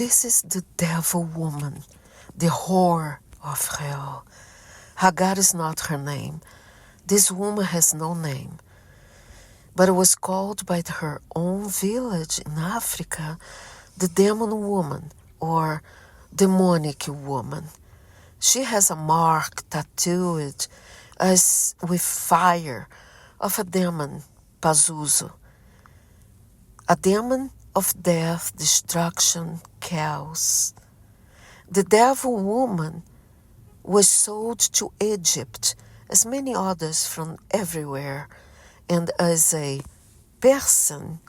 This is the devil woman, the whore of hell. Hagar is not her name. This woman has no name, but it was called by her own village in Africa the demon woman or demonic woman. She has a mark tattooed as with fire of a demon, Pazuzu, a demon of death, destruction, chaos. The devil woman was sold to Egypt, as many others from everywhere, and as a person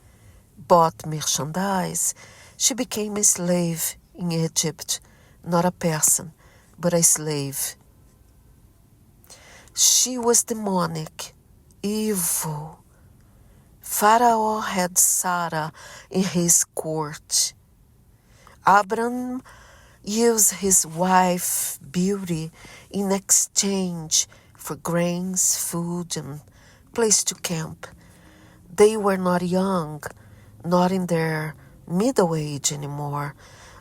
bought merchandise, she became a slave in Egypt, not a person, but a slave. She was demonic, evil. Pharaoh had Sarah in his court. Abram used his wife's beauty in exchange for grains, food, and place to camp. They were not young, not in their middle age anymore.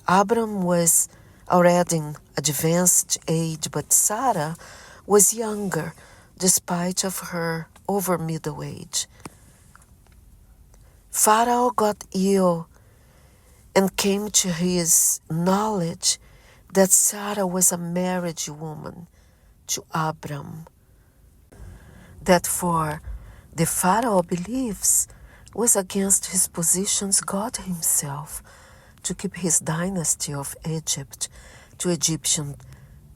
Abram was already in advanced age, but Sarah was younger, despite of her over middle age. Pharaoh got ill and came to his knowledge that Sarah was a married woman to Abram. That for the Pharaoh beliefs was against his positions God himself to keep his dynasty of Egypt to Egyptian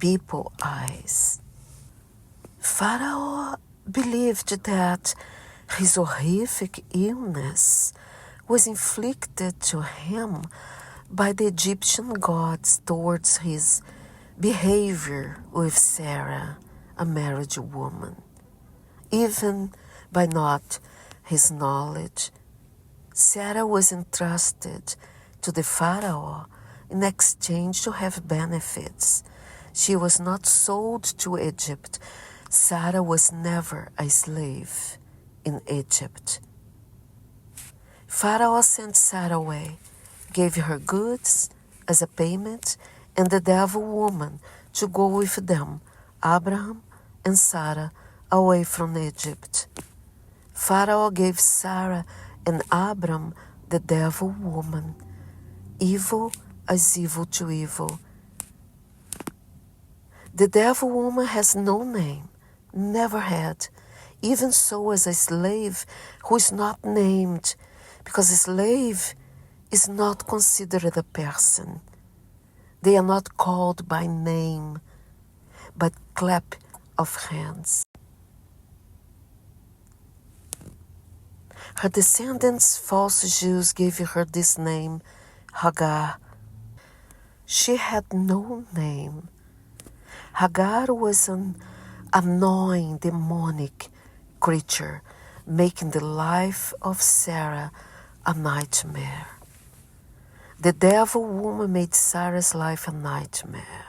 people eyes. Pharaoh believed that his horrific illness was inflicted to him by the Egyptian gods towards his behavior with Sarah, a married woman. Even by not his knowledge, Sarah was entrusted to the Pharaoh in exchange to have benefits. She was not sold to Egypt. Sarah was never a slave in Egypt. Pharaoh sent Sarah away, gave her goods as a payment, and the devil woman to go with them, Abraham and Sarah, away from Egypt. Pharaoh gave Sarah and Abram the devil woman, evil as evil to evil. The devil woman has no name, never had, even so as a slave who is not named, because a slave is not considered a person. They are not called by name, but clap of hands. Her descendants, false Jews, gave her this name, Hagar. She had no name. Hagar was an annoying, demonic creature, making the life of Sarah a nightmare. The devil woman made Sarah's life a nightmare.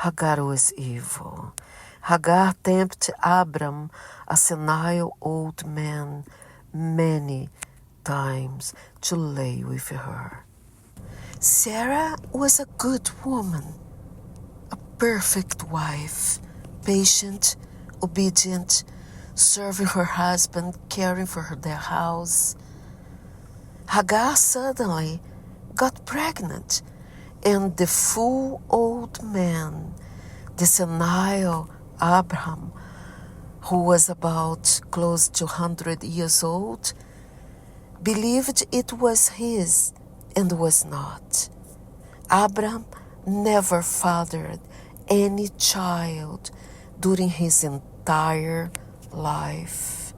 Hagar was evil. Hagar tempted Abram, a senile old man, many times to lay with her. Sarah was a good woman, a perfect wife, patient, obedient, serving her husband, caring for their house. Hagar suddenly got pregnant, and the full old man, the senile Abraham, who was about close to 100 years old, believed it was his and was not. Abraham never fathered any child during his entire life.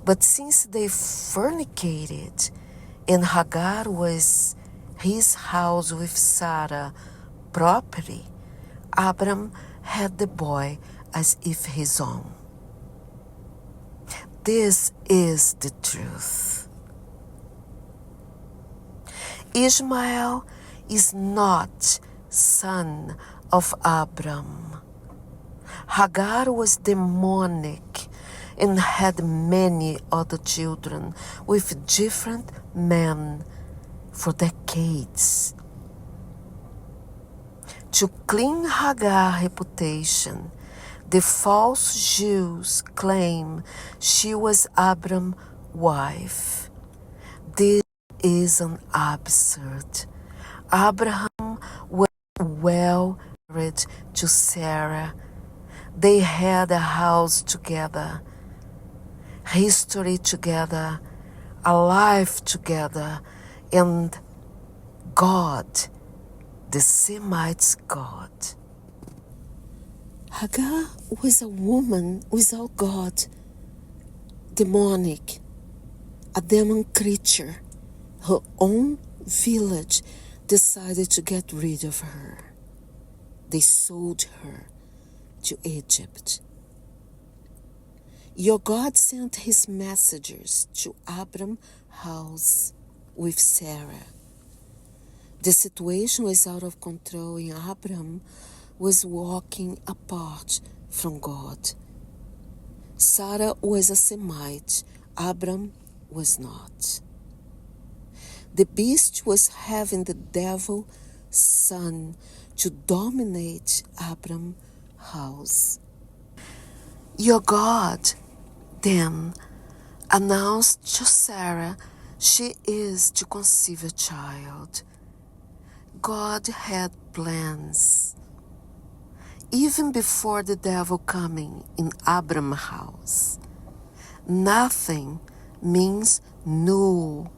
But since they fornicated and Hagar was his house with Sarah property, Abram had the boy as if his own. This is the truth. Ishmael is not son of Abram. Hagar was demonic and had many other children with different men, for decades. To clean Hagar's reputation, the false Jews claim she was Abram's wife. This is an absurd. Abraham was well married to Sarah. They had a house together, history together, a life together, and God, the Semites' God. Hagar was a woman without God, demonic, a demon creature. Her own village decided to get rid of her. They sold her to Egypt. Your God sent his messengers to Abram's house with Sarah. The situation was out of control and Abram was walking apart from God. Sarah was a Semite, Abram was not. The beast was having the devil's son to dominate Abram's house. Your God then announced to Sarah she is to conceive a child. God had plans. Even before the devil coming in Abram's house, nothing means null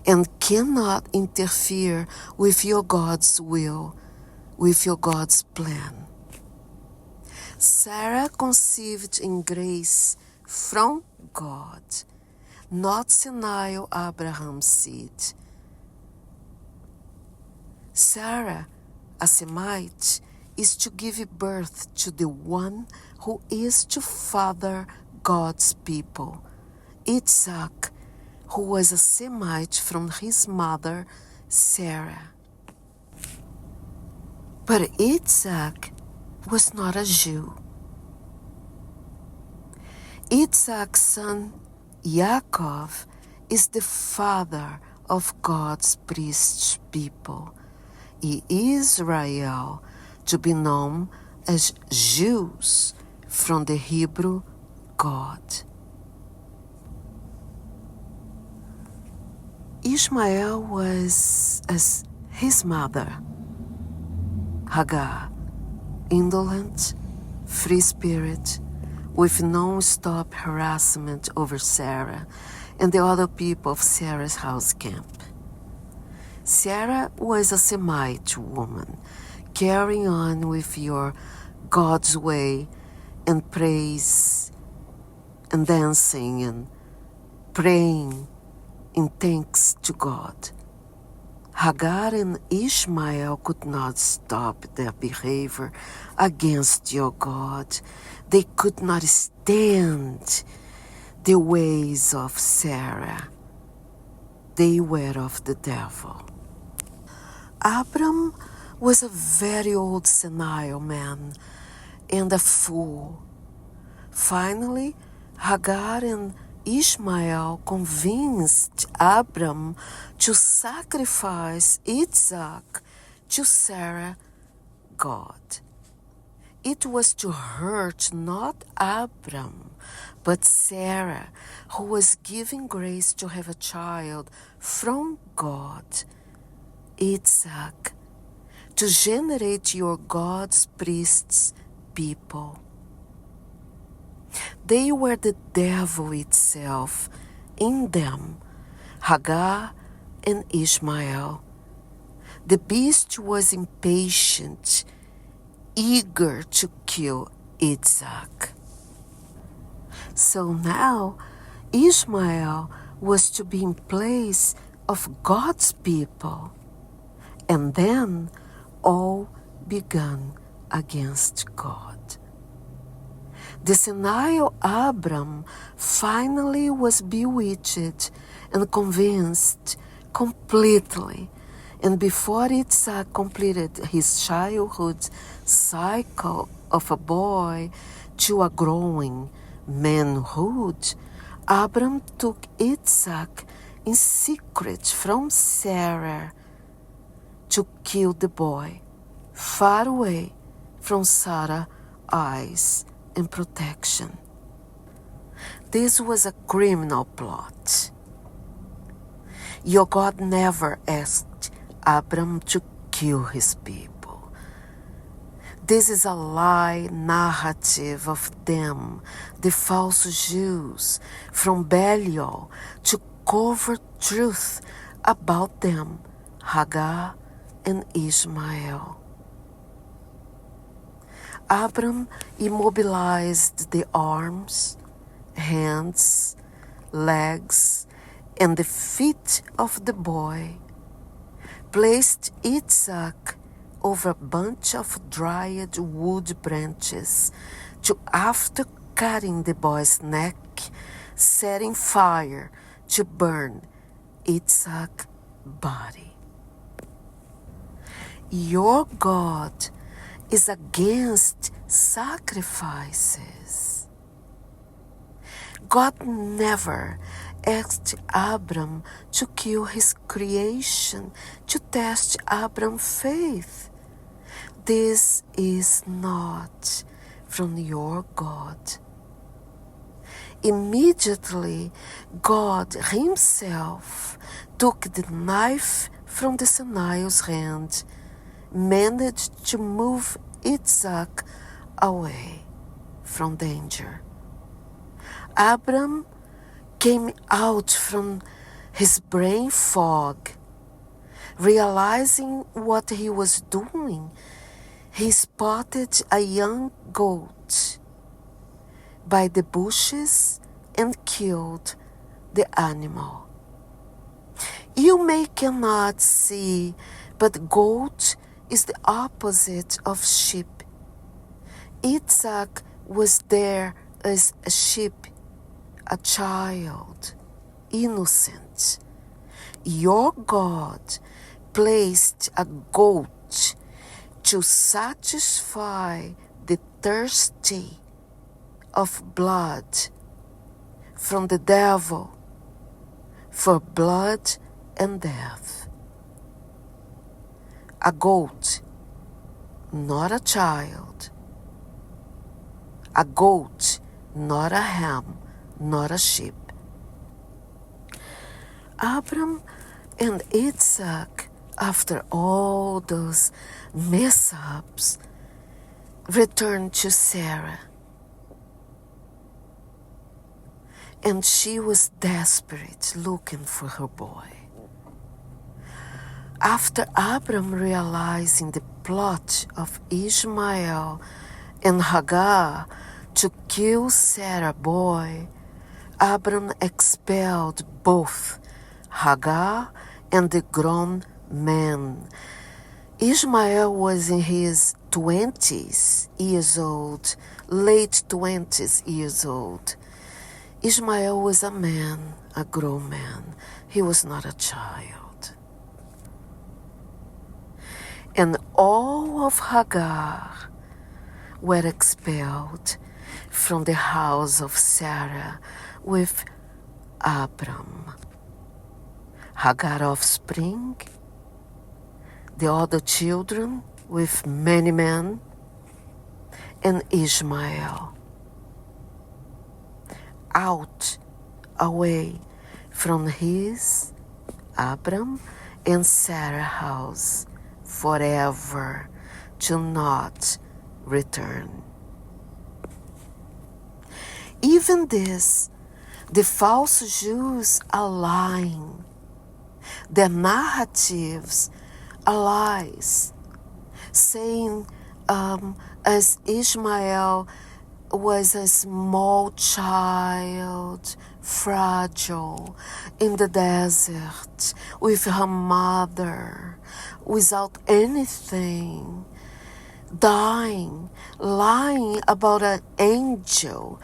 and cannot interfere with your God's will, with your God's plan. Sarah conceived in grace from God, not senile Abraham's seed. Sarah, a Semite, is to give birth to the one who is to father God's people, Isaac, who was a Semite from his mother, Sarah. But Isaac was not a Jew. Isaac's son, Yaakov, is the father of God's priest people, Israel, to be known as Jews from the Hebrew God. Ishmael was as his mother, Hagar, indolent, free spirit, with non-stop harassment over Sarah and the other people of Sarah's house camp. Sarah was a Semite woman, carrying on with your God's way and praise and dancing and praying in thanks to God. Hagar and Ishmael could not stop their behavior against your God. They could not stand the ways of Sarah. They were of the devil. Abram was a very old senile man and a fool. Finally, Hagar and Ishmael convinced Abram to sacrifice Isaac to Sarah, God. It was to hurt not Abram, but Sarah, who was giving grace to have a child from God, Isaac, to generate your God's priests people. They were the devil itself in them, Hagar and Ishmael. The beast was impatient, eager to kill Isaac. So now Ishmael was to be in place of God's people. And then all began against God. The senile Abram finally was bewitched and convinced completely. And before Isaac completed his childhood cycle of a boy to a growing manhood, Abram took Isaac in secret from Sarah to kill the boy, far away from Sarah's eyes and protection. This was a criminal plot. Your God never asked Abram to kill his people. This is a lie narrative of them, the false Jews, from Belial to cover truth about them, Hagar and Ishmael. Abram immobilized the arms, hands, legs, and the feet of the boy, placed Isaac over a bunch of dried wood branches to, after cutting the boy's neck, setting fire to burn Isaac's body. Your God is against sacrifices. God never asked Abram to kill his creation to test Abram's faith. This is not from your God. Immediately, God himself took the knife from the Sinai's hand, managed to move Isaac away from danger. Abram came out from his brain fog, realizing what he was doing. He spotted a young goat by the bushes and killed the animal. You may cannot see, but goat is the opposite of sheep. Isaac was there as a sheep, a child, innocent. Your God placed a goat to satisfy the thirsty of blood from the devil for blood and death. A goat, not a child. A goat, not a ham, not a sheep. Abram and Isaac, after all those mess-ups, returned to Sarah. And she was desperate, looking for her boy. After Abram realizing the plot of Ishmael and Hagar to kill Sarah's boy, Abram expelled both Hagar and the grown man. Ishmael was in his 20s years old, late 20s years old. Ishmael was a man, a grown man. He was not a child. And all of Hagar were expelled from the house of Sarah with Abram. Hagar offspring, the other children with many men, and Ishmael. Out, away from his, Abram and Sarah house, forever, to not return. Even this, the false Jews are lying. Their narratives are lies, saying as Ishmael was a small child, fragile, in the desert, with her mother, without anything, dying, lying about an angel,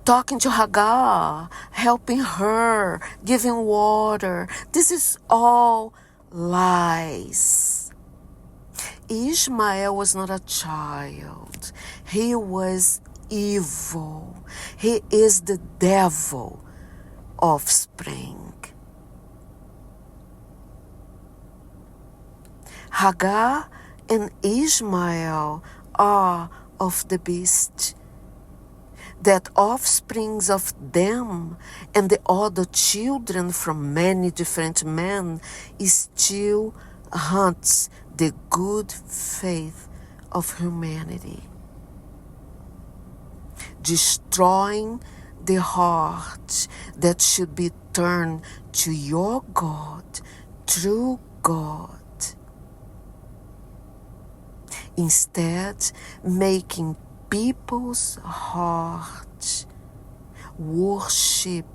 talking to Hagar, helping her, giving water. This is all lies. Ishmael was not a child. He was evil. He is the devil offspring. Hagar and Ishmael are of the beast, that offsprings of them and the other children from many different men still hunts the good faith of humanity, destroying the heart that should be turned to your God, true God, instead making people's hearts worship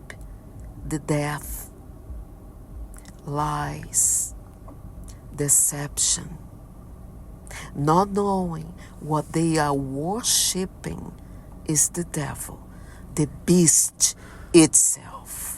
the death, lies, deception, not knowing what they are worshiping is the devil, the beast itself.